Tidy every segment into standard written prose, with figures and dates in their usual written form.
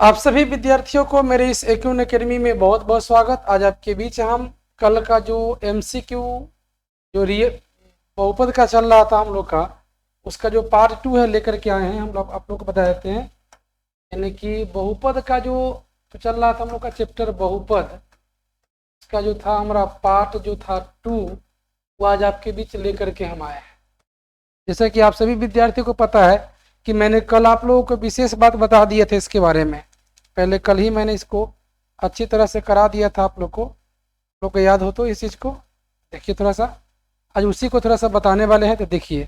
आप सभी विद्यार्थियों को मेरे इस एक्यून एकेडमी में बहुत बहुत स्वागत। आज आपके बीच हम कल का जो एमसीक्यू जो बहुपद का चल रहा था हम लोग का, उसका जो पार्ट 2 है लेकर के आए हैं। हम लोग आप लोग को बता देते हैं, यानी कि बहुपद का जो चल रहा था हम लोग का चैप्टर बहुपद, उसका जो था हमारा पार्ट जो था 2, वो आज आपके बीच लेकर के हम आए हैं। जैसा कि आप सभी विद्यार्थियों को पता है कि मैंने कल आप लोगों को विशेष बात बता दिए थे इसके बारे में। पहले कल ही मैंने इसको अच्छी तरह से करा दिया था आप लोग को याद हो तो इस चीज़ को देखिए थोड़ा सा। आज उसी को थोड़ा सा बताने वाले हैं। तो देखिए,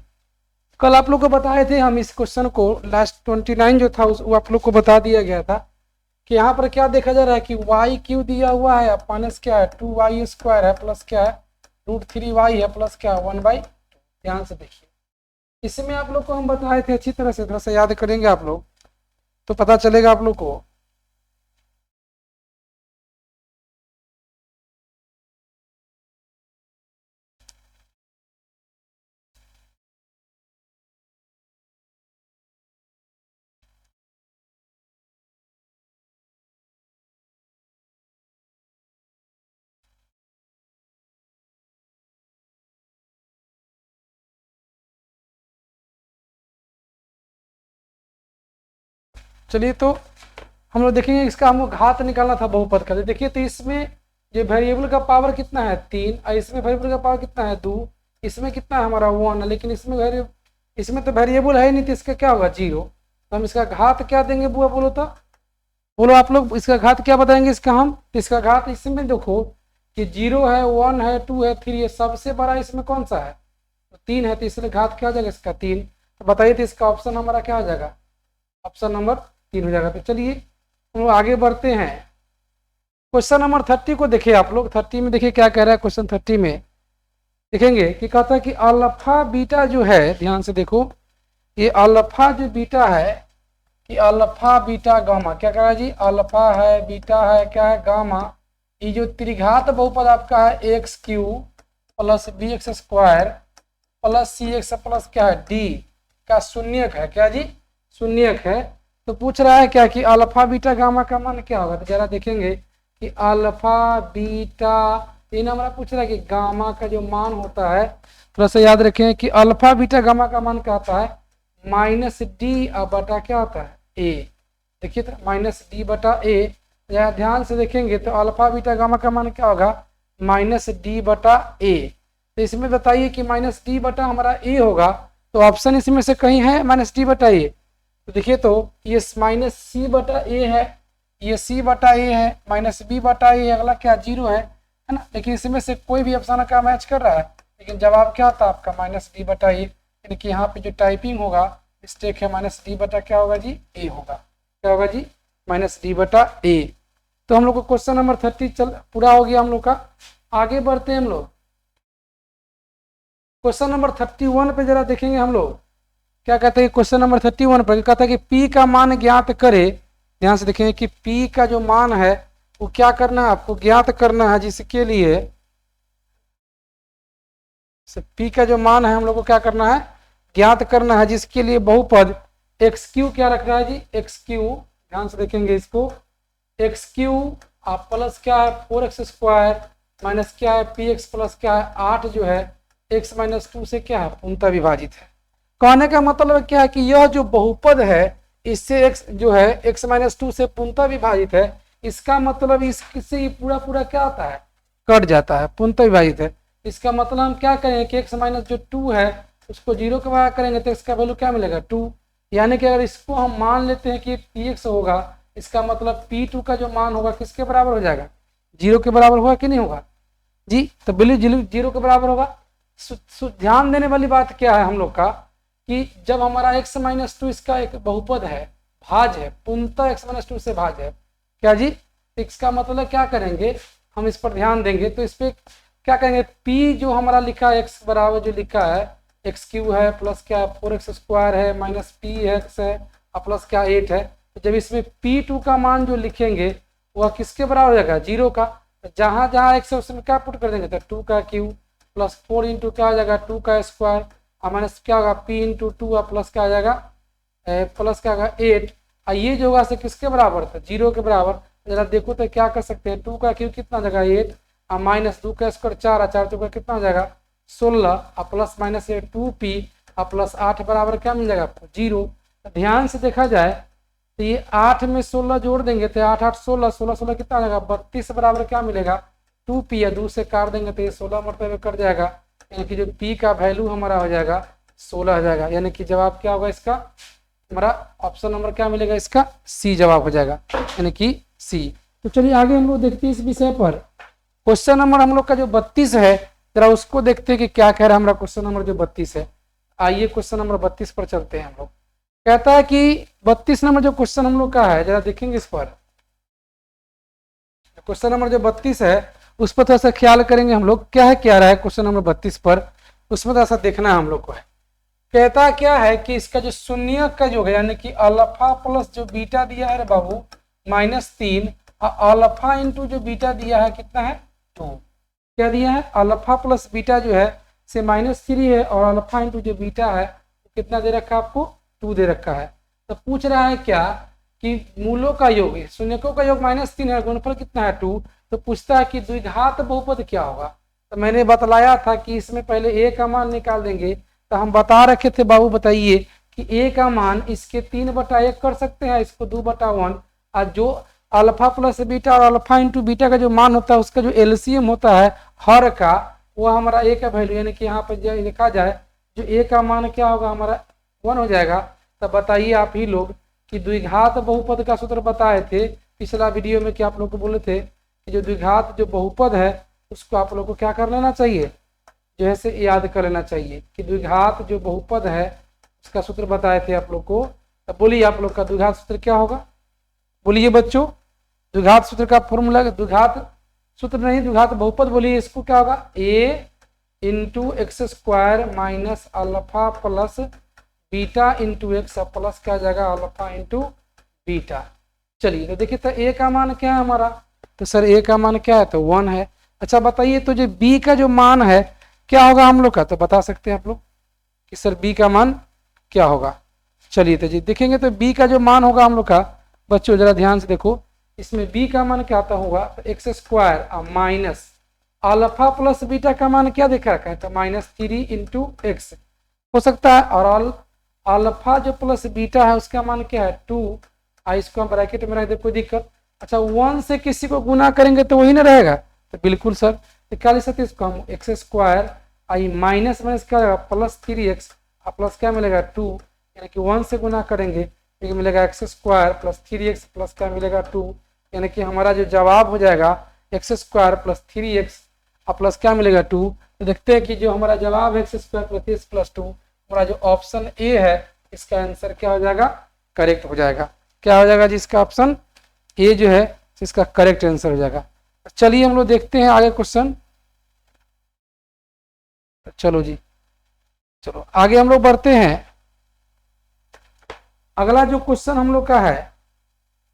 कल आप लोग को बताए थे हम इस क्वेश्चन को, लास्ट 29 जो था वो आप लोग को बता दिया गया था कि यहाँ पर क्या देखा जा रहा है कि वाई क्यू दिया हुआ है, माइनस क्या है 2y² है, प्लस क्या है √3y है, प्लस क्या है 1/2। ध्यान से देखिए, इसमें आप लोग को हम बताए थे अच्छी तरह से, थोड़ा सा याद करेंगे आप लोग तो पता चलेगा आप लोग को। चलिए, तो हम लोग देखेंगे इसका हमको घात निकालना था बहुपद का। देखिए, तो इसमें ये वेरिएबल का पावर कितना है 3, और इसमें वेरिएबल का पावर कितना है 2, इसमें कितना है हमारा 1 है, लेकिन इसमें तो वेरिएबल है ही नहीं, तो इसका क्या होगा 0। तो हम इसका घात क्या देंगे बुआ, बोलो आप लोग, इसका घात क्या बताएंगे इसका हम। तो इसका घात इसमें देखो कि 0 है, 1 है, 2 है, 3 है, सबसे बड़ा इसमें कौन सा है तो 3 है, तो इसलिए घात क्या हो जाएगा इसका 3। तो बताइए, तो इसका ऑप्शन हमारा क्या हो जाएगा, ऑप्शन नंबर 3 हो जाएगा। तो चलिए हम लोग आगे बढ़ते हैं। क्वेश्चन नंबर 30 को देखिए आप लोग। 30 में देखिए क्या कह रहा है क्वेश्चन 30 में, देखेंगे कि कहता है कि अल्फा बीटा जो है, ध्यान से देखो, ये अल्फा जो बीटा है कि अल्फा बीटा गामा, क्या कह रहा है जी, अल्फा है, बीटा है, क्या है गामा। ये जो त्रिघात बहुपद आपका है x³ plus bx² plus cx plus क्या है d का शून्यक है, क्या जी शून्यक है। तो पूछ रहा है क्या कि अल्फा बीटा गामा का मान क्या होगा। तो जरा देखेंगे कि अल्फा बीटा, इन हमारा पूछ रहा है कि गामा का जो मान होता है, थोड़ा सा याद रखें कि अल्फा बीटा गामा का मान क्या होता है -d बटा क्या होता है a। देखिए तो -d बटा a, या ध्यान से देखेंगे तो अल्फा बीटा गामा का मान क्या होगा -d बटा a। तो इसमें बताइए कि -d बटा हमारा a होगा, तो ऑप्शन इसमें से कहीं है -d बटा a। तो देखिए, तो ये -c बटा a है, ये c बटा a है, -b बटा a, अगला क्या 0 है ना। लेकिन इसमें से कोई भी ऑप्शन का मैच कर रहा है, लेकिन जवाब क्या होता है आपका -d बटा a। यानी कि यहाँ पे जो टाइपिंग होगा मिस्टेक है, -d बटा क्या होगा जी a होगा, क्या होगा जी -d बटा a। तो हम लोग को क्वेश्चन नंबर 30 पूरा हो गया हम लोग का। आगे बढ़ते हैं हम लोग क्वेश्चन नंबर 31 पे जरा देखेंगे हम लोग क्या कहते हैं। क्वेश्चन नंबर 31 पर कहता है कि P का मान ज्ञात करे। ध्यान से देखेंगे कि P का जो मान है वो क्या करना है, आपको ज्ञात करना है, जिसके लिए P का जो मान है हम लोग को क्या करना है, ज्ञात करना है, जिसके लिए बहुपद x³ क्या रख रहा है जी x³। ध्यान से देखेंगे इसको, x³ आप प्लस क्या है 4x² माइनस क्या है px प्लस क्या है 8 जो है x-2 से क्या है पूर्णतः विभाजित है। कहने का मतलब क्या है कि यह जो बहुपद है इससे x जो है x-2 से पूर्णतः विभाजित है। इसका मतलब इससे ये पूरा पूरा क्या आता है, कट जाता है, पूर्णतः विभाजित है। इसका मतलब हम क्या करेंगे कि x-2 है उसको 0 के बराबर करेंगे तो इसका वैल्यू क्या मिलेगा 2। यानी कि अगर इसको हम मान लेते हैं कि px होगा, इसका मतलब p2 का जो मान होगा किसके बराबर हो जाएगा 0 के बराबर होगा कि नहीं होगा जी। तो वैल्यू 0 के बराबर होगा। ध्यान देने वाली बात क्या है हम लोग का कि जब हमारा x-2 इसका एक बहुपद है, भाज है, पूर्णतः x-2 से भाज है, क्या जी। इसका मतलब क्या करेंगे हम इस पर ध्यान देंगे तो इस पर क्या करेंगे, p जो हमारा लिखा है x बराबर जो लिखा है x³ है प्लस क्या 4x² है माइनस px है प्लस क्या 8 है। तो जब इसमें p2 का मान जो लिखेंगे वह किसके बराबर हो जाएगा 0 का। जहाँ जहाँ x है उसमें क्या पुट कर देंगे तो 2 का क्यू प्लस 4 इंटू क्या आ जाएगा 2 का स्क्वायर माइनस क्या होगा p इंटू 2 प्लस क्या आ जाएगा प्लस क्या होगा 8 और ये जो होगा से किसके बराबर था, 0 के बराबर। जरा देखो तो क्या कर सकते हैं, 2 का क्यूब कितना हो जाएगा 8 और माइनस 2 का स्क्वायर 4 और 4 का कितना हो जाएगा 16 और प्लस माइनस 2p और प्लस 8 बराबर क्या मिल जाएगा आपको 0। ध्यान से देखा जाए तो ये 8 में 16 जोड़ देंगे तो 8 8 16 16 16 कितना आ जाएगा 32 बराबर क्या मिलेगा 2p या 2 से काट देंगे तो ये 16 मरतबे कट जाएगा, यानी कि जो p का वैल्यू हमारा हो जाएगा 16 हो जाएगा। यानी कि जवाब क्या होगा इसका, हमारा ऑप्शन नंबर क्या मिलेगा इसका सी जवाब हो जाएगा, यानी कि सी। तो चलिए आगे हम लोग देखते हैं इस विषय पर। क्वेश्चन नंबर हम लोग का जो 32 है जरा उसको देखते हैं कि क्या कह रहा है हमारा क्वेश्चन नंबर जो 32 है। आइए क्वेश्चन नंबर 32 पर चलते हैं हम लोग। कहता है कि 32 नंबर जो क्वेश्चन हम लोग का है जरा देखेंगे इस पर। क्वेश्चन नंबर जो 32 है उस पर थोड़ा सा ख्याल करेंगे हम लोग, क्या है क्या रहा है क्वेश्चन नंबर 32 पर, उसमें थोड़ा सा देखना है हम लोग को है। कहता क्या है कि इसका जो शून्य का जो है यानी कि अल्फा प्लस जो बीटा दिया है बाबू -3 और अल्फा इंटू जो बीटा दिया है कितना है 2। क्या दिया है अल्फा प्लस बीटा जो है से -3 है और अल्फा इंटू जो बीटा है कितना दे रखा है आपको 2 दे रखा है। तो पूछ रहा है क्या कि मूलों का योग है, शून्यकों का योग -3 है, गुणनफल कितना है 2। तो पूछता है कि द्विघात बहुपद क्या होगा। तो मैंने बतलाया था कि इसमें पहले a का मान निकाल देंगे। तो हम बता रखे थे बाबू बताइए कि a का मान इसके 3/1 कर सकते हैं, इसको 2/1 और जो अल्फा प्लस बीटा और अल्फा इंटू बीटा का जो मान होता है उसका जो एलसीएम होता है हर का वो हमारा a का वैल्यू, यानी कि यहाँ पर लिखा जाए जो a का मान क्या होगा हमारा 1 हो जाएगा। तब बताइए आप ही लोग कि द्विघात बहुपद का सूत्र बताए थे पिछला वीडियो में, क्या आप लोग को बोले थे कि जो द्विघात जो बहुपद है उसको आप लोग को क्या कर लेना चाहिए, जो है से याद कर लेना चाहिए कि द्विघात जो बहुपद है उसका सूत्र बताए थे आप लोग को। तब बोलिए आप लोग का द्विघात सूत्र क्या होगा, बोलिए बच्चों। द्विघात सूत्र का फॉर्मूला, द्विघात सूत्र नहीं द्विघात बहुपद बोलिए, इसको क्या होगा a into x square minus alpha plus beta into x plus क्या जाएगा अल्फा इंटू बीटा। चलिए तो देखिए तो a का मान क्या है हमारा, तो सर a का मान क्या है तो 1 है। अच्छा बताइए तो जो b का जो मान है क्या होगा हम लोग का, तो बता सकते हैं आप लोग कि सर b का मान क्या होगा। चलिए तो जी देखेंगे तो b का जो मान होगा हम लोग का बच्चों जरा ध्यान से देखो, इसमें b का मान क्या आता होगा तो x square minus alpha plus beta का मान क्या देखा रखा है तो -3 इंटू एक्स हो सकता है, और अल्फा जो प्लस बीटा है उसका मान क्या है 2 और इसको हम ब्रैकेट में रख दे कोई दिक्कत। अच्छा 1 से किसी को गुना करेंगे तो वही ना रहेगा, तो बिल्कुल सर तो क्या लिख सकते हैं इसको हम एक्स स्क्वायर आई माइनस माइनस क्या रहेगा +3x और प्लस क्या मिलेगा 2, यानी कि 1 से गुना करेंगे तो मिलेगा x square plus 3x plus क्या मिलेगा 2, यानी कि हमारा जो जवाब हो जाएगा एक्स स्क्वायर प्लस 3x और प्लस क्या मिलेगा 2। तो देखते हैं कि जो हमारा जवाब है x square plus 3x plus 2, हमारा जो ऑप्शन ए है इसका आंसर क्या हो जाएगा करेक्ट हो जाएगा। क्या हो जाएगा जिसका ऑप्शन ए जो है इसका करेक्ट आंसर हो जाएगा। चलिए हम लोग देखते हैं आगे क्वेश्चन। चलो जी चलो आगे हम लोग बढ़ते हैं। अगला जो क्वेश्चन हम लोग का है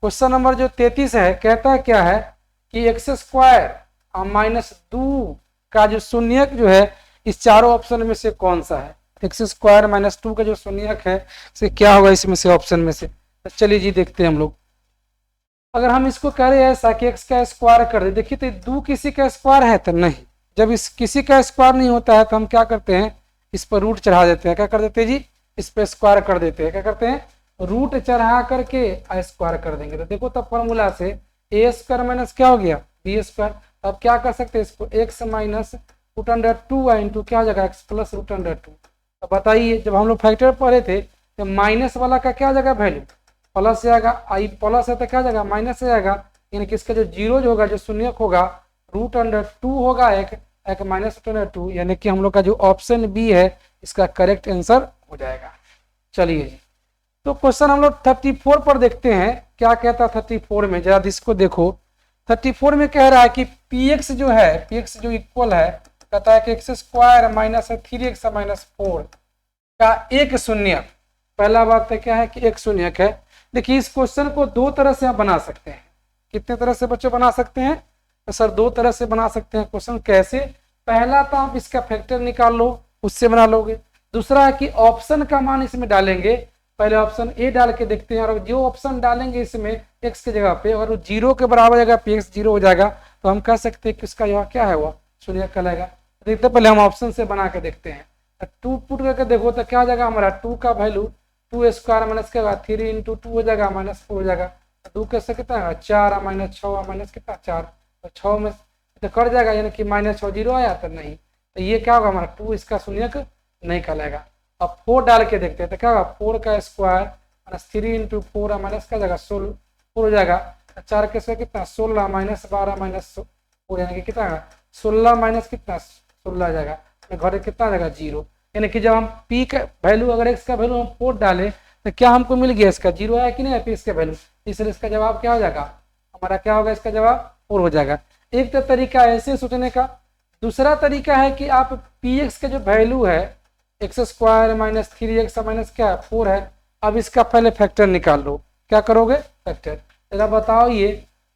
क्वेश्चन नंबर जो 33 है, कहता है क्या है कि एक्स स्क्वायर और -2 का जो शून्यक जो है इस चारों ऑप्शन में से कौन सा है। एक्स स्क्वायर -2 का जो शून्यक है से क्या होगा इसमें से ऑप्शन में से। तो चलिए जी देखते हैं हम लोग। अगर हम इसको कह रहे हैं ऐसा कि एक्स का स्क्वायर कर दे, देखिए तो 2 किसी का स्क्वायर है तो नहीं, जब इस किसी का स्क्वायर नहीं होता है तो हम क्या करते हैं इस पर रूट चढ़ा देते हैं। क्या कर देते हैं जी इस पर स्क्वायर कर देते हैं, क्या करते हैं रूट चढ़ा करके स्क्वायर कर देंगे। तो देखो तब फॉर्मूला से ए स्क्वायर माइनस क्या हो गया बी स्क्वायर। अब क्या कर सकते हैं इसको एक्स माइनस √2 इंटू क्या हो जाएगा एक्स प्लस √2। तो बताइए जब हम लोग फैक्टर पढ़े थे तो माइनस वाला का क्या जाएगा वैल्यू प्लस जाएगा, आई प्लस है तो क्या जाएगा माइनस जाएगा, यानी कि इसका जो जीरो जो होगा जो शून्यक होगा √2 होगा एक माइनस √2, यानी कि हम लोग का जो ऑप्शन बी है इसका करेक्ट आंसर हो जाएगा। चलिए जी तो क्वेश्चन हम लोग 34 पर देखते हैं क्या कहता है 34 में, जरा इसको देखो। 34 में कह रहा है कि px जो है px जो इक्वल है कहता है कि एक्स स्क्वायर -3x -4 का एक शून्यक। पहला बात तो क्या है कि एक शून्यक है। देखिए इस क्वेश्चन को दो तरह से आप बना सकते हैं। कितने तरह से बच्चों बना सकते हैं तो सर दो तरह से बना सकते हैं क्वेश्चन। कैसे, पहला तो आप इसका फैक्टर निकाल लो उससे बना लोगे, दूसरा है कि ऑप्शन का मान इसमें डालेंगे पहले ऑप्शन ए डाल के देखते हैं, और जो ऑप्शन डालेंगे इसमें एक्स की जगह पे, अगर वो 0 के बराबर हो जाएगा, पी एक्स 0 हो जाएगा, तो हम कह सकते हैं कि उसका जवाब क्या है, वो शून्य कहलाएगा। देखते पहले हम ऑप्शन से बना के देखते हैं। 2 पुट करके देखो तो क्या हो जाएगा हमारा, 2 का वैल्यू 2 स्क्वायर माइनस क्या होगा 3 इंटू 2 हो जाएगा -4 हो जाएगा। 2 कैसे कितना है 4 माइनस 6 माइनस कितना 4, तो 6 में तो कट जाएगा, यानी कि -6 0 आया तो नहीं, तो ये क्या होगा हमारा 2 इसका शून्य नहीं कहलाएगा। अब 4 डाल के देखते हैं तो क्या होगा 4 का स्क्वायर माइनस 3 इंटू 4 माइनस क्या जाएगा 16 हो जाएगा। 4 के स्क्वायर कितना 16 माइनस 12 माइनस 4 यानी कि कितना 16 माइनस कितना 16 आ जाएगा, घर कितना आ जाएगा 0। यानी कि जब हम p का वैल्यू अगर x का वैल्यू हम 4 डालें तो क्या हमको मिल गया, इसका 0 आया कि नहीं है p का वैल्यू, इसलिए इसका जवाब क्या हो जाएगा हमारा, क्या होगा इसका जवाब 4 हो जाएगा। एक तो तरीका ऐसे सोचने का। दूसरा तरीका है कि आप px का जो वैल्यू है x square minus 3x minus क्या 4 है, अब इसका पहले फैक्टर निकाल लो। क्या करोगे फैक्टर, जरा बताओ ये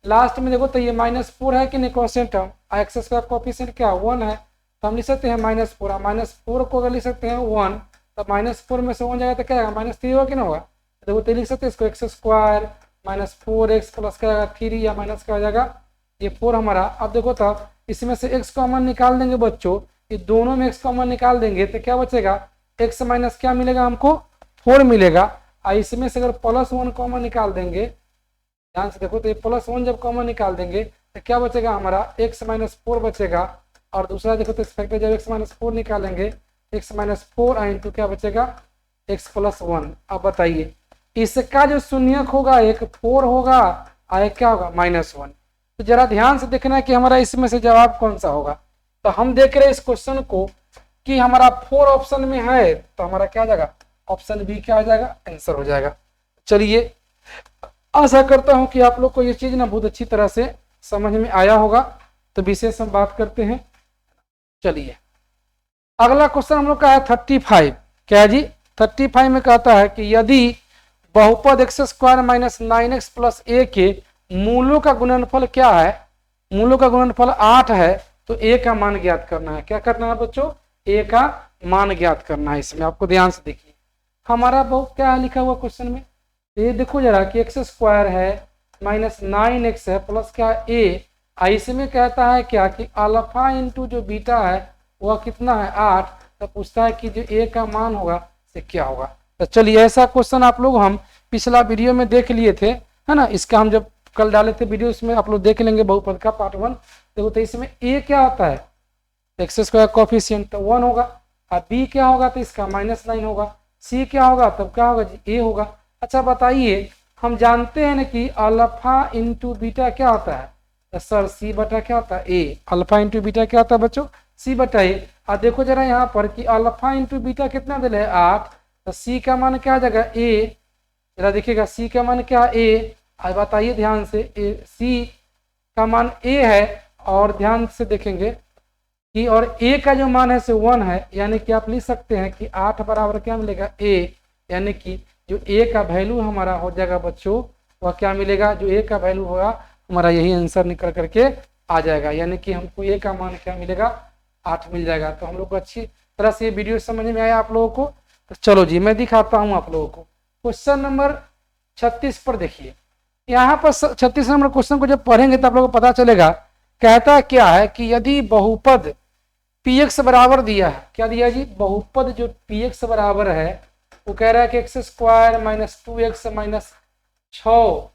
लास्ट में देखो तो ये -4 है कि नहीं constant term, x square coefficient क्या 1 है, तो हम लिख सकते हैं -4, -4 को अगर लिख सकते हैं 1 तो -4 में से 1 जाएगा तो क्या आएगा -3 होगा कि ना होगा, देखो तो लिख सकते हैं इसको x square minus 4x plus क्या आएगा 3 या माइनस क्या हो जाएगा ये 4 हमारा। अब देखो तो इसमें से x कॉमन निकाल देंगे बच्चों, ये दोनों में x कॉमन निकाल देंगे तो क्या बचेगा x माइनस क्या मिलेगा हमको 4 मिलेगा। इसमें से अगर +1 कॉमन निकाल देंगे, ध्यान से देखो तो ये +1 जब कॉमन निकाल देंगे तो क्या बचेगा हमारा x माइनस 4 बचेगा। और दूसरा देखो तो इस फैक्टर जब x माइनस 4 निकालेंगे x माइनस 4 इंटू क्या बचेगा x प्लस 1। अब बताइए इसका जो शून्यक होगा एक 4 होगा और एक क्या होगा -1। तो जरा ध्यान से देखना है कि हमारा इसमें से जवाब कौन सा होगा। तो हम देख रहे हैं इस क्वेश्चन को कि हमारा 4 ऑप्शन में है, तो हमारा क्या हो जाएगा ऑप्शन बी क्या हो जाएगा आंसर हो जाएगा। चलिए आशा करता हूं कि आप लोग को ये चीज ना बहुत अच्छी तरह से समझ में आया होगा। तो विशेष हम बात करते हैं। चलिए अगला क्वेश्चन हम लोग का है 35। क्या है जी 35 में कहता है कि यदि बहुपद X square minus 9x plus A के मूलों का गुणनफल क्या है, मूलों का गुणनफल 8 है, तो ए का मान ज्ञात करना है। क्या करना है बच्चों ए का मान ज्ञात करना है। इसमें आपको ध्यान से देखिए हमारा बहुत क्या है लिखा हुआ क्वेश्चन में, ये देखो जरा कि एक्स स्क्वायर है माइनस 9x है प्लस क्या ए, इसमें कहता है क्या कि अल्फा इंटू जो बीटा है वह कितना है 8, तो पूछता है कि जो ए का मान होगा से क्या होगा। तो चलिए ऐसा क्वेश्चन आप लोग हम पिछला वीडियो में देख लिए थे है ना, इसका हम जब कल डाले थे वीडियो उसमें आप लोग देख लेंगे बहुपद का पार्ट 1। देखो तो इसमें ए क्या होता है एक्स स्क्वायर कोएफिशिएंट तो 1 होगा, और बी क्या होगा तो इसका -9 होगा, सी क्या होगा तब क्या होगा जी ए होगा। अच्छा बताइए हम जानते हैं ना कि अल्फा इंटू बीटा क्या होता है, तो सर सी बटा क्या होता है ए, अल्फा इंटू बीटा क्या होता है बच्चों सी बटा ए। और देखो जरा यहाँ पर कि अल्फा इंटू बीटा कितना दिले है 8, तो सी का मान क्या आ जाएगा ए, जरा देखिएगा सी का मान क्या ए, आज बताइए ध्यान से सी का मान ए है, और ध्यान से देखेंगे कि और ए का जो मान है से 1 है, यानी कि आप लिख सकते हैं कि 8 बराबर क्या मिलेगा ए, यानी कि जो ए का वैल्यू हमारा हो जाएगा बच्चों वह क्या मिलेगा, जो ए का वैल्यू होगा हमारा यही आंसर निकल करके आ जाएगा, यानी कि हमको ए का मान क्या मिलेगा 8 मिल जाएगा। तो हम लोग को अच्छी तरह से ये वीडियो समझ में आया आप लोगों को। तो चलो जी मैं दिखाता हूँ आप लोगों को क्वेश्चन नंबर 36 पर। देखिए यहाँ पर 36 नंबर क्वेश्चन को जब पढ़ेंगे तो आप लोगों को पता चलेगा कहता क्या है कि यदि बहुपद px बराबर दिया है, क्या दिया जी बहुपद जो px बराबर है वो कह रहा है कि x square minus 2x minus 6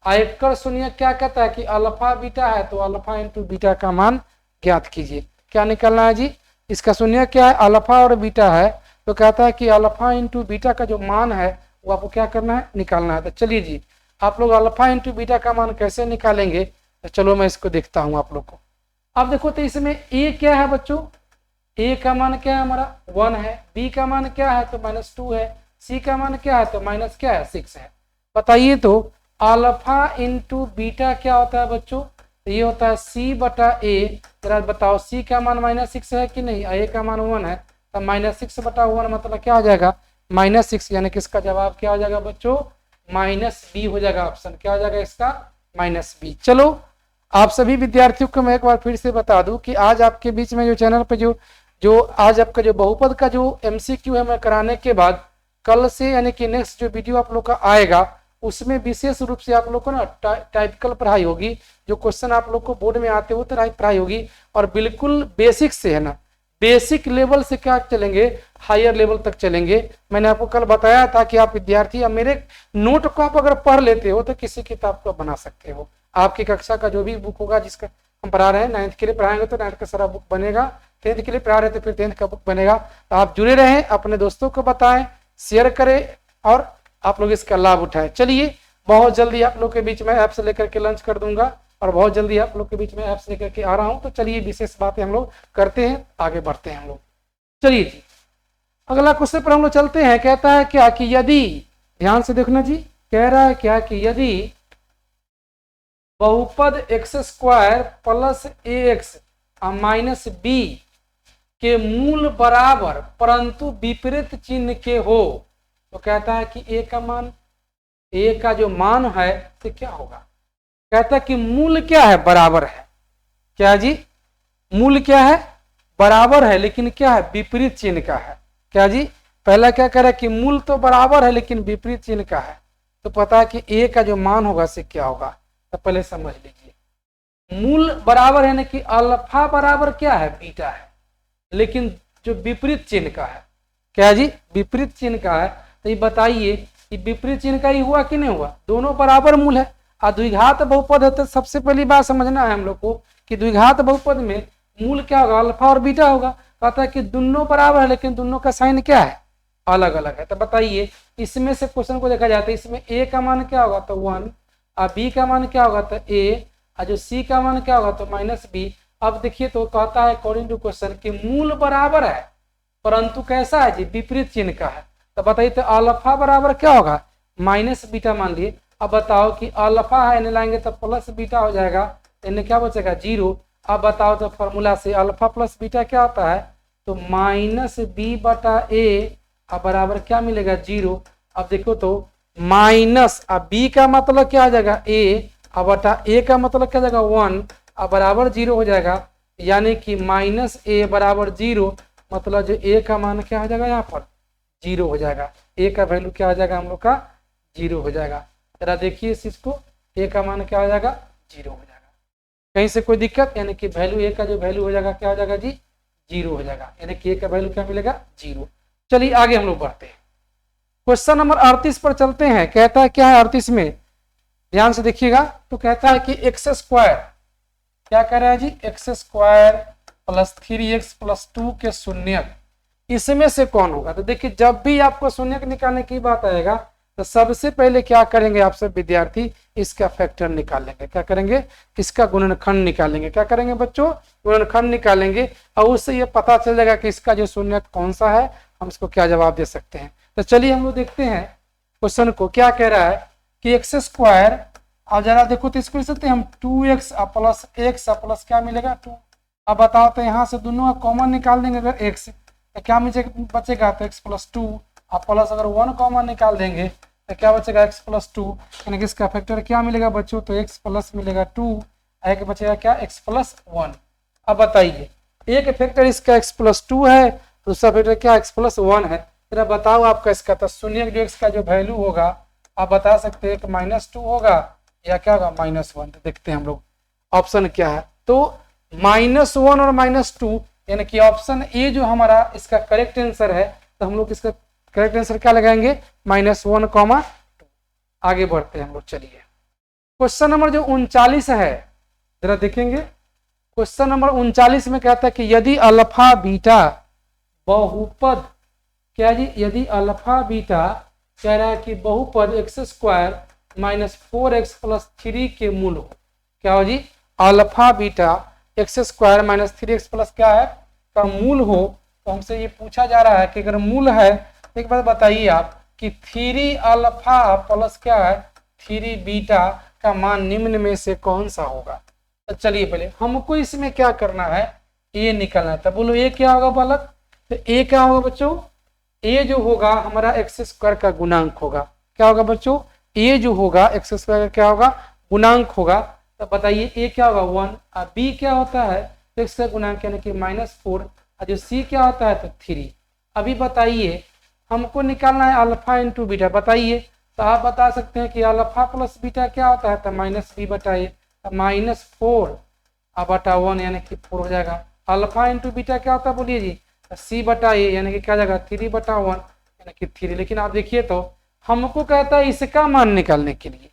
आयकर शून्य क्या कहता है कि अल्फा बीटा है, तो अल्फा इंटू बीटा का मान ज्ञात कीजिए। क्या निकलना है जी इसका शून्य क्या है अल्फा और बीटा है, तो कहता है कि अल्फा इंटू बीटा का जो मान है वो आपको क्या करना है निकालना है। तो चलिए जी आप लोग अल्फा इंटू बीटा का मान कैसे निकालेंगे, तो चलो मैं इसको देखता हूँ आप लोग को। अब देखो तो इसमें ए क्या है बच्चों, ए का मान क्या है हमारा 1 है, बी का मान क्या है तो -2 है, सी का मान क्या है तो माइनस क्या है 6 है। बताइए तो अल्फा इंटू बीटा क्या होता है बच्चों, तो ये होता है सी बटा ए। जरा बताओ सी का मान -6 है कि नहीं, ए का मान 1 है, तो -6 बटा 1 मतलब क्या हो जाएगा -6, यानी कि इसका जवाब क्या हो जाएगा बच्चों -बी हो जाएगा। ऑप्शन क्या हो जाएगा इसका -बी। चलो आप सभी विद्यार्थियों को मैं एक बार फिर से बता दूं कि आज आपके बीच में जो चैनल पे जो आज आपका जो बहुपद का जो MCQ है मैं कराने के बाद कल से यानी कि नेक्स्ट जो वीडियो आप लोग का आएगा उसमें विशेष रूप से आप लोग को ना टाइपिकल पढ़ाई होगी, जो क्वेश्चन आप लोग को बोर्ड में आते हो तो पढ़ाई होगी, और बिल्कुल बेसिक से है ना, बेसिक लेवल से क्या चलेंगे, हायर लेवल तक चलेंगे। मैंने आपको कल बताया था कि आप विद्यार्थी, अब मेरे नोट को आप अगर पढ़ लेते हो तो किसी किताब को बना सकते हो। आपकी कक्षा का जो भी बुक होगा जिसका हम पढ़ा रहे हैं, 9th के लिए पढ़ाएंगे तो 9th का सारा बुक बनेगा, 10th के लिए पढ़ा रहे तो फिर 10th का बुक बनेगा। तो आप जुड़े रहें, अपने दोस्तों को बताएं, शेयर करें और आप लोग इसका लाभ उठाएं। चलिए, बहुत जल्दी आप लोग के बीच में ऐप्स लेकर के लंच कर दूंगा और बहुत जल्दी आप लोग के बीच में ऐप्स लेकर के आ रहा हूं। तो चलिए विशेष बातें हम लोग करते हैं, आगे बढ़ते हैं हम लोग। चलिए जी, अगला क्वेश्चन पर हम लोग चलते हैं। कहता है क्या कि यदि, ध्यान से देखना जी, कह रहा है क्या कि यदि बहुपद x² plus ax minus b के मूल बराबर परंतु विपरीत चिन्ह के हो, तो कहता है कि a का मान, a का जो मान है तो क्या होगा। कहता है कि मूल क्या है, बराबर है। क्या जी, मूल क्या है, बराबर है, लेकिन क्या है, विपरीत चिन्ह का है। क्या जी, पहला क्या कह रहा है कि मूल तो बराबर है लेकिन विपरीत चिन्ह का है, तो पता है कि a का जो मान होगा से क्या होगा। तो पहले समझ लीजिए, मूल बराबर है ना कि अल्फा बराबर क्या है, बीटा है, लेकिन जो विपरीत चिन्ह का है, क्या जी, विपरीत चिन्ह का है। तो ये बताइए कि विपरीत चिन्ह का ही हुआ कि नहीं हुआ, दोनों बराबर मूल है। और द्विघात बहुपद है तो सबसे पहली बात समझना है हम लोग को कि द्विघात बहुपद में मूल क्या होगा, अल्फा और बीटा होगा। कहता है कि दोनों बराबर है लेकिन दोनों का साइन क्या है, अलग अलग है। तो बताइए, इसमें से क्वेश्चन को देखा जाता है, इसमें a का मान क्या होगा तो 1, और b का मान क्या होगा तो a, और जो c का मान क्या होगा तो -b। अब देखिए तो कहता है अकॉर्डिंग टू क्वेश्चन कि मूल बराबर है परंतु कैसा है जी, विपरीत चिन्ह का है। तो बताइए, तो अल्फा बराबर क्या होगा, माइनस बीटा मान लिए। अब बताओ कि अल्फा है, इन्हें लाएंगे तो प्लस बीटा हो जाएगा, इन्हें क्या बचेगा, 0। अब बताओ तो फॉर्मूला से अल्फा प्लस बीटा क्या होता है, तो -b/a, अब बराबर क्या मिलेगा, 0। अब देखो तो माइनस, अब b का मतलब क्या आ जाएगा, a, अब बटा a का मतलब क्या जाएगा, 1, अब बराबर 0 हो जाएगा। यानी कि -a बराबर 0, मतलब जो a का मान क्या हो जाएगा, यहाँ पर 0 हो जाएगा। a का वैल्यू क्या हो जाएगा हम लोग का, 0 हो जाएगा। जरा देखिए इस चीज को, a का मान क्या हो जाएगा, 0 हो जाएगा। कहीं से कोई दिक्कत, यानी कि वैल्यू a का जो वैल्यू हो जाएगा क्या हो जाएगा जी, 0 हो जाएगा। यानी कि a का वैल्यू क्या मिलेगा, 0। चलिए आगे हम लोग बढ़ते हैं, क्वेश्चन नंबर 38 पर चलते हैं। कहता है क्या है 38 में, ध्यान से देखिएगा। तो कहता है कि x², क्या कह रहा है जी, x² प्लस 3x प्लस 2 के शून्यक इसमें से कौन होगा। तो देखिए, जब भी आपको शून्यक निकालने की बात आएगा तो सबसे पहले क्या करेंगे आप सब विद्यार्थी, इसका फैक्टर निकालेंगे। क्या करेंगे, इसका गुणनखंड निकालेंगे। क्या करेंगे बच्चों, गुणनखंड निकालेंगे, और उससे ये पता चल जाएगा कि इसका जो शून्यक कौन सा है, हम इसको क्या जवाब दे सकते हैं। तो चलिए हम लोग देखते हैं क्वेश्चन को। क्या कह रहा है कि x², अब जरा देखो तो इसको लिख सकते हैं हम 2x प्लस x प्लस क्या मिलेगा, 2। अब बताओ तो यहाँ से दोनों का कॉमन निकाल देंगे, अगर x तो क्या बचेगा, तो x प्लस 2, अब प्लस अगर 1 कॉमन निकाल देंगे तो क्या बचेगा, x प्लस 2। यानी कि इसका फैक्टर क्या मिलेगा बच्चों, तो x प्लस मिलेगा 2, एक बचेगा क्या, x प्लस 1। अब बताइए, एक फैक्टर इसका x प्लस 2 है, दूसरा फैक्टर क्या, x प्लस 1 है। फिर बताओ आपका इसका तो शून्य जो x का जो वैल्यू होगा आप बता सकते हैं, एक -2 होगा या क्या होगा, -1। तो देखते हैं हम लोग ऑप्शन क्या है। तो -1 और -2, यानी कि ऑप्शन ए जो हमारा इसका करेक्ट आंसर है। तो हम लोग इसका करेक्ट आंसर क्या लगाएंगे, -1, 2। आगे बढ़ते हैं हम लोग। चलिए क्वेश्चन नंबर जो 39 है, जरा देखेंगे। क्वेश्चन नंबर 39 में कहता है कि यदि अल्फा बीटा बहुपद, क्या जी, यदि अल्फा बीटा कह रहा है कि बहुपद x² माइनस 4x प्लस 3 के मूल हो। क्या हो जी, alpha beta x² minus 3x plus क्या है का मूल हो। तो हमसे ये पूछा जा रहा है कि अगर मूल है तो एक बात बताइए आप कि 3 अल्फा प्लस क्या है 3 बीटा का मान निम्न में से कौन सा होगा। तो चलिए पहले हमको इसमें क्या करना है, ए निकालना है। तो बोलो ए क्या होगा बालक, तो ए क्या होगा बच्चों, ए जो होगा हमारा x² का गुणांक होगा। क्या होगा बच्चों, ए जो होगा x² का क्या होगा, गुणांक होगा। तो बताइए ए क्या होगा 1, और बी क्या होता है x का गुणांक यानी कि -4, और जो सी क्या होता है तो 3। अभी बताइए हमको निकालना है अल्फा इंटू बीटा, बताइए। तो आप बता सकते हैं कि अल्फा प्लस बीटा क्या होता है, तो माइनस बी बटा ए, -4 बटा 1 यानी कि 4 हो जाएगा। अल्फा इंटू बीटा क्या होता है बोलिए जी, सी बटा ए यानी कि क्या जाएगा 3 बटा 1 यानी कि 3। लेकिन आप देखिए तो हमको कहता है इसका मान निकालने के लिए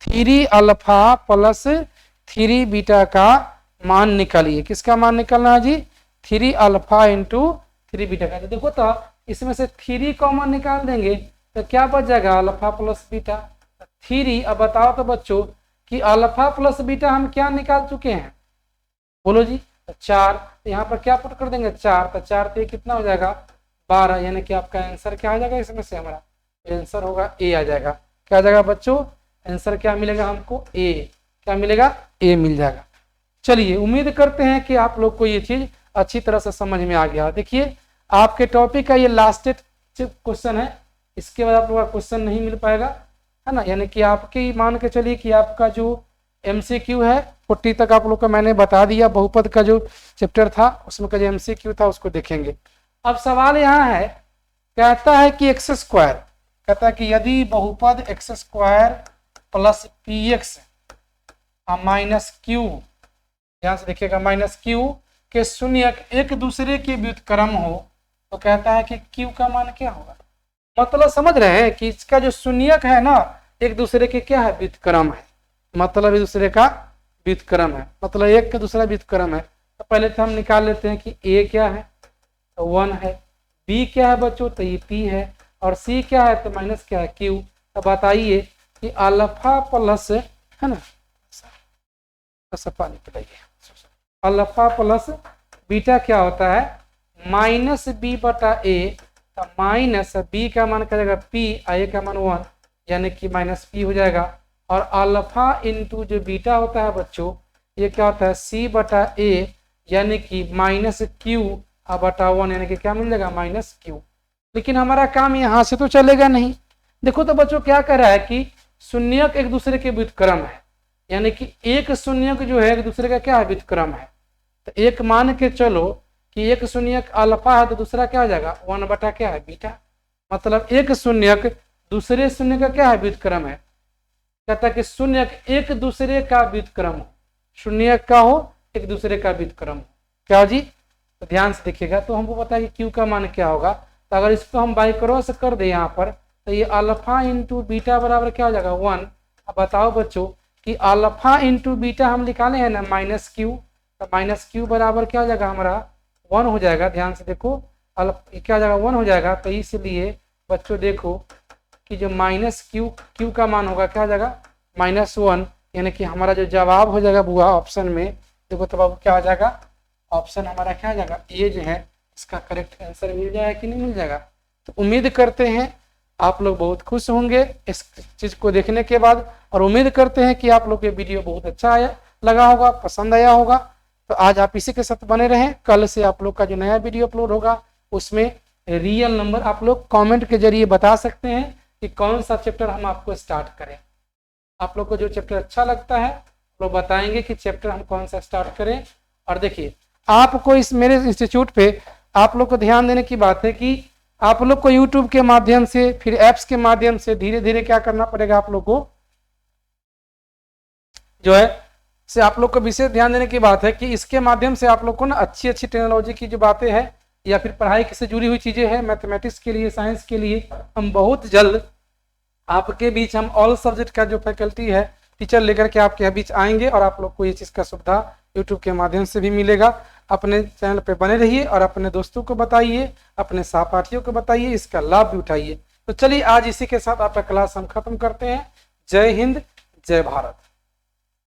3 अल्फा प्लस 3 बीटा का मान निकालिए। किसका मान निकालना है जी, 3 अल्फा इंटू 3 बीटा का। तो देखो तो इसमें से 3 कॉमन निकाल देंगे तो क्या बच जाएगा अल्फा प्लस बीटा 3। अब बताओ तो बच्चों कि अल्फा प्लस बीटा हम क्या निकाल चुके हैं, बोलो जी, 4। तो यहाँ पर क्या पुट कर देंगे 4, तो 4 पे कितना हो जाएगा 12, यानी कि आपका आंसर क्या आ जाएगा, इसमें से हमारा आंसर होगा ए आ जाएगा। क्या आ जाएगा बच्चों, आंसर क्या मिलेगा हमको, ए। क्या मिलेगा, ए मिल जाएगा। चलिए उम्मीद करते हैं कि आप लोग को ये चीज अच्छी तरह से समझ में आ गया। देखिए आपके टॉपिक का ये लास्टेड क्वेश्चन है, इसके बाद आप लोग का क्वेश्चन नहीं मिल पाएगा, है ना। यानी कि आपकी मान के चलिए कि आपका जो MCQ है 40 तक आप लोग का मैंने बता दिया। बहुपद का जो चैप्टर था उसमें का जो MCQ था उसको देखेंगे। अब सवाल यहाँ है, कहता है कि x स्क्वायर, कहता है कि यदि बहुपद x square plus px minus Q, ध्यान से देखिएगा, माइनस क्यू के शून्यक एक दूसरे के व्युत्क्रम हो, तो कहता है कि क्यू का मान क्या होगा। मतलब समझ रहे हैं कि इसका जो शून्यक है ना एक दूसरे के क्या है, व्युत्क्रम है। मतलब एक दूसरे का व्युत्क्रम है, मतलब एक का दूसरा व्युत्क्रम है। तो पहले तो हम निकाल लेते हैं कि a क्या है, तो 1 है, b क्या है बच्चों, तो ये p है, और c क्या है, तो माइनस क्या है, q। तो बताइए कि अल्फा प्लस, है ना, पानी पिलाइए, अल्फा प्लस बीटा क्या होता है, माइनस बी बटा ए। तो माइनस बी का मान क्या जाएगा p, ए का मान 1 यानी कि माइनस p हो जाएगा। और अल्फा इंटू जो बीटा होता है बच्चों ये क्या होता है, c बटा a यानी कि माइनस क्यू बटा 1 यानी कि क्या मिल जाएगा, माइनस क्यू। लेकिन हमारा काम यहाँ से तो चलेगा नहीं। देखो तो बच्चों क्या कर रहा है कि शून्यक एक दूसरे के व्युत्क्रम है, यानी कि एक शून्यक जो है एक दूसरे का क्या है, व्युत्क्रम है। तो एक मान के चलो कि एक शून्यक अल्फा है तो दूसरा क्या हो जाएगा 1 बटा क्या है, बीटा। मतलब एक शून्यक दूसरे शून्य का क्या है, व्युत्क्रम है। कहता है कि शून्यक एक दूसरे का व्युत्क्रम हो, शून्यक का हो एक दूसरे का व्युत्क्रम हो। क्या जी, तो ध्यान से देखिएगा। तो हमको पता है कि क्यू का मान क्या होगा। तो अगर इसको हम बाई क्रॉस कर दे यहाँ पर, तो ये अल्फा इंटू बीटा बराबर क्या हो जाएगा 1। अब बताओ बच्चों कि अल्फा इंटू बीटा हम निकाले हैं ना माइनस क्यू, तो माइनस क्यू बराबर क्या हो जाएगा हमारा 1 हो जाएगा। ध्यान से देखो क्या हो जाएगा 1 हो जाएगा। तो इसलिए बच्चों देखो कि जो माइनस क्यू का मान होगा क्या हो जाएगा -1, यानी कि हमारा जो जवाब हो जाएगा बुआ ऑप्शन में, देखो तो बाबू क्या हो जाएगा, ऑप्शन हमारा क्या हो जाएगा, ये जो है इसका करेक्ट आंसर मिल जाएगा कि नहीं मिल जाएगा। तो उम्मीद करते हैं आप लोग बहुत खुश होंगे इस चीज़ को देखने के बाद, और उम्मीद करते हैं कि आप लोग ये वीडियो बहुत अच्छा लगा होगा, पसंद आया होगा। तो आज आप इसी के साथ बने रहें। कल से आप लोग का जो नया वीडियो अपलोड होगा उसमें रियल नंबर आप लोग कमेंट के जरिए बता सकते हैं कि कौन सा चैप्टर हम आपको स्टार्ट करें। आप लोग को जो चैप्टर अच्छा लगता है लोग बताएंगे कि चैप्टर हम कौन सा स्टार्ट करें। और देखिए आपको इस मेरे इंस्टीट्यूट पे आप लोग को ध्यान देने की बात है कि आप लोग को यूट्यूब के माध्यम से फिर ऐप्स के माध्यम से धीरे धीरे क्या करना पड़ेगा, आप लोग को जो है से आप लोग को विशेष ध्यान देने की बात है कि इसके माध्यम से आप लोग को ना अच्छी अच्छी टेक्नोलॉजी की जो बातें हैं या फिर पढ़ाई से जुड़ी हुई चीज़ें हैं, मैथमेटिक्स के लिए, साइंस के लिए, हम बहुत जल्द आपके बीच हम ऑल सब्जेक्ट का जो फैकल्टी है टीचर लेकर के आपके बीच आएंगे और आप लोग को ये चीज़ का सुविधा यूट्यूब के माध्यम से भी मिलेगा। अपने चैनल पे बने रहिए और अपने दोस्तों को बताइए, अपने सहपाठियों को बताइए, इसका लाभ भी उठाइए। तो चलिए आज इसी के साथ आपका क्लास हम खत्म करते हैं। जय हिंद, जय भारत।